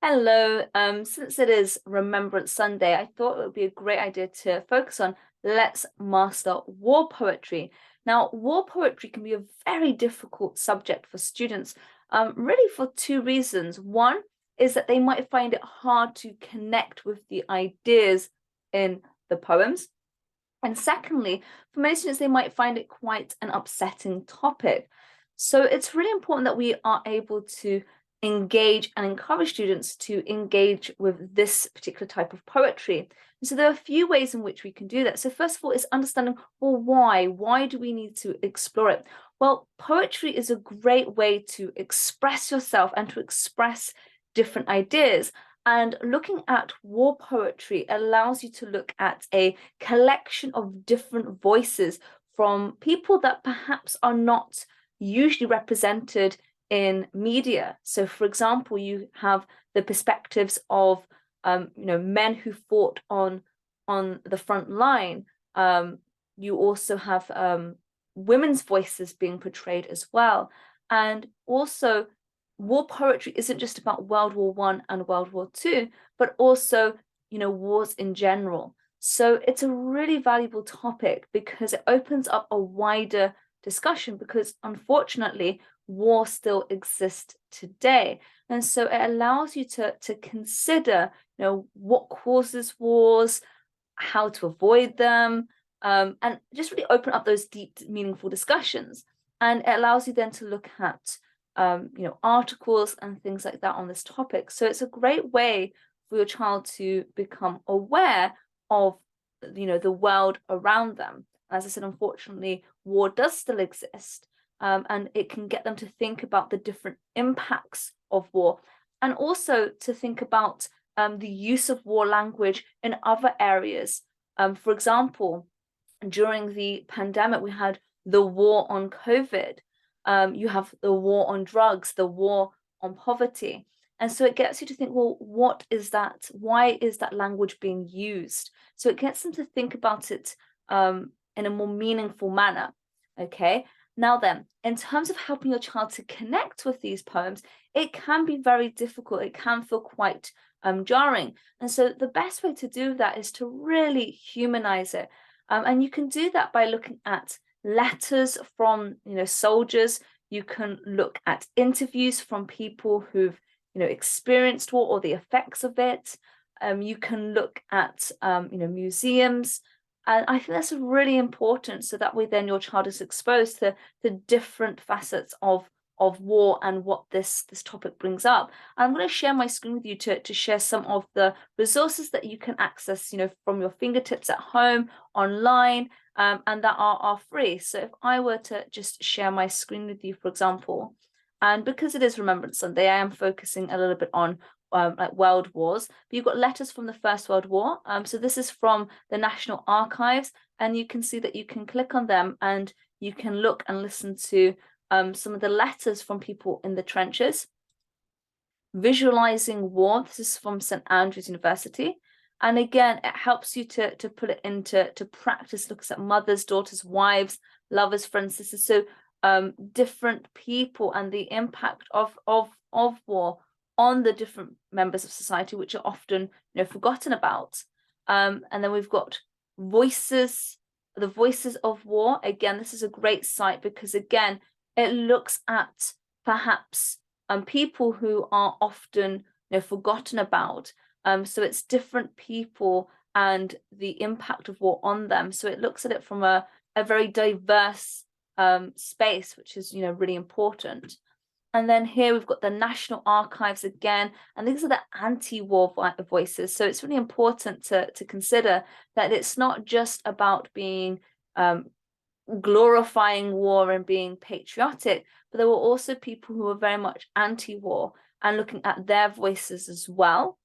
Hello. Since it is Remembrance Sunday, I thought it would be a great idea to focus on let's master war poetry. Now, war poetry can be a very difficult subject for students, really for two reasons. One is that they might find it hard to connect with the ideas in the poems. And secondly, for many students, they might find it quite an upsetting topic. So it's really important that we are able to engage and encourage students to engage with this particular type of poetry. And so there are a few ways in which we can do that. So first of all, is understanding, well, why? Why do we need to explore it? Well, poetry is a great way to express yourself and to express different ideas. And looking at war poetry allows you to look at a collection of different voices from people that perhaps are not usually represented in media. So, for example, you have the perspectives of men who fought on the front line. You also have women's voices being portrayed as well, and also war poetry isn't just about World War One and World War Two, but also, wars in general. So it's a really valuable topic because it opens up a wider discussion because unfortunately, war still exists today. And so it allows you to consider, what causes wars, how to avoid them, and just really open up those deep, meaningful discussions. And it allows you then to look at articles and things like that on this topic. So it's a great way for your child to become aware of, the world around them. As I said, unfortunately, war does still exist, and it can get them to think about the different impacts of war, and also to think about the use of war language in other areas. For example, during the pandemic, we had the war on COVID. You have the war on drugs, the war on poverty. And so it gets you to think, well, what is that? Why is that language being used? So it gets them to think about it in a more meaningful manner. Okay. Now then, in terms of helping your child to connect with these poems, it can be very difficult. It can feel quite jarring. And so the best way to do that is to really humanize it. And you can do that by looking at letters from soldiers. You can look at interviews from people who've experienced war or the effects of it. You can look at museums, and I think that's really important so that way then your child is exposed to the different facets of war and what this topic brings up. And I'm going to share my screen with you to share some of the resources that you can access, from your fingertips at home, online, and that are free. So if I were to just share my screen with you, for example, and because it is Remembrance Sunday, I am focusing a little bit on like world wars, but you've got letters from the First World War. So this is from the National Archives, and you can see that you can click on them and you can look and listen to some of the letters from people in the trenches. Visualizing war, this is from St. Andrews University. And again, it helps you to put it into practice, looks at mothers, daughters, wives, lovers, friends, sisters. So different people and the impact of war on the different members of society, which are often forgotten about. And then we've got voices, the voices of war. Again, this is a great site because again, it looks at perhaps people who are often forgotten about. So it's different people and the impact of war on them. So it looks at it from a very diverse space, which is really important. And then here we've got the National Archives again, and these are the anti-war voices. So it's really important to consider that it's not just about being glorifying war and being patriotic, but there were also people who were very much anti-war and looking at their voices as well.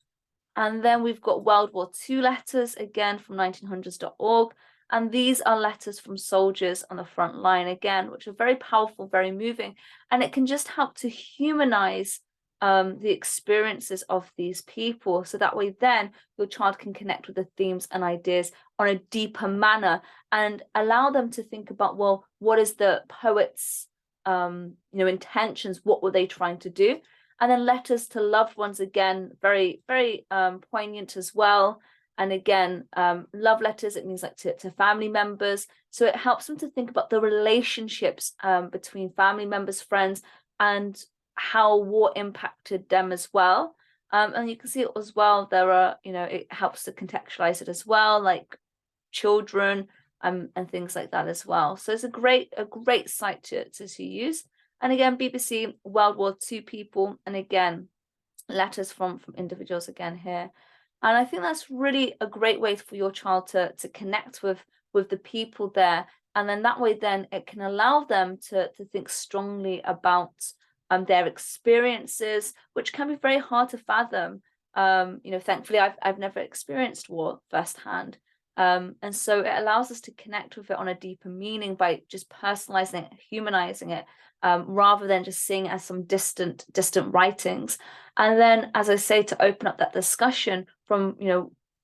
And then we've got World War II letters, again from 1900s.org. And these are letters from soldiers on the front line, again, which are very powerful, very moving. And it can just help to humanize the experiences of these people. So that way then your child can connect with the themes and ideas on a deeper manner and allow them to think about, well, what is the poet's intentions? What were they trying to do? And then letters to loved ones, again, very, very poignant as well. And again, love letters, it means like to family members. So it helps them to think about the relationships between family members, friends, and how war impacted them as well. And you can see it as well, there are, it helps to contextualize it as well, like children and things like that as well. So it's a great site to use. And again, BBC World War II people, and again, letters from individuals again here. And I think that's really a great way for your child to connect with the people there. And then that way, then it can allow them to think strongly about their experiences, which can be very hard to fathom. Thankfully, I've never experienced war firsthand. And so it allows us to connect with it on a deeper meaning by just personalizing it, humanizing it, rather than just seeing it as some distant writings. And then, as I say, to open up that discussion from,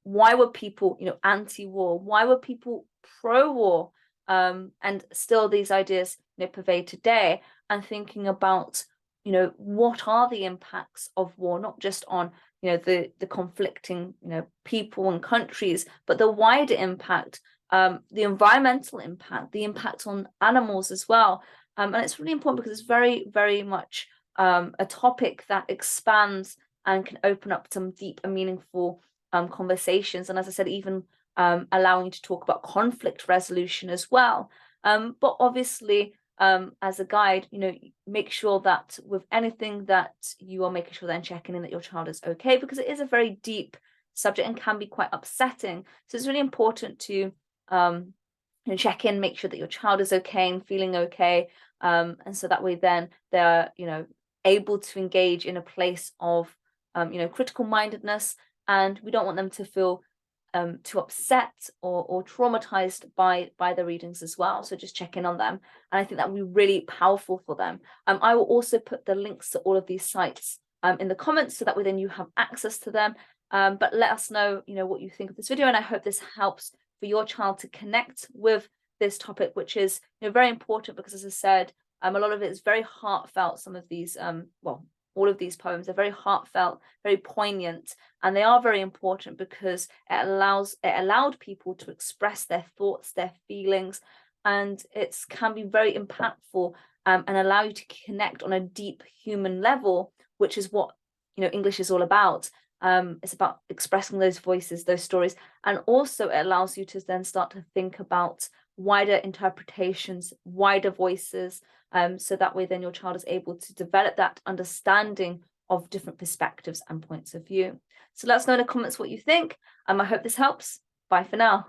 why were people, anti-war? Why were people pro-war? And still these ideas, pervade today, and thinking about, what are the impacts of war, not just on, the conflicting, people and countries, but the wider impact, the environmental impact, the impact on animals as well. And it's really important because it's very, very much a topic that expands and can open up some deep and meaningful conversations. And as I said, even allowing you to talk about conflict resolution as well. But obviously, as a guide, make sure that with anything that you are making sure then checking in that your child is okay, because it is a very deep subject and can be quite upsetting. So it's really important to check in, make sure that your child is okay and feeling okay. And so that way then they're, able to engage in a place of, critical mindedness, and we don't want them to feel too upset or traumatized by the readings as well. So just check in on them, and I think that would be really powerful for them. I will also put the links to all of these sites in the comments, so that way then you have access to them. But let us know, what you think of this video, and I hope this helps for your child to connect with this topic, which is very important, because as I said, a lot of it is very heartfelt. Some of these all of these poems are very heartfelt, very poignant, and they are very important because it allowed people to express their thoughts, their feelings, and it can be very impactful and allow you to connect on a deep human level, which is what English is all about. It's about expressing those voices, those stories, and also it allows you to then start to think about wider interpretations, wider voices, so that way then your child is able to develop that understanding of different perspectives and points of view. So let us know in the comments what you think. I hope this helps. Bye for now.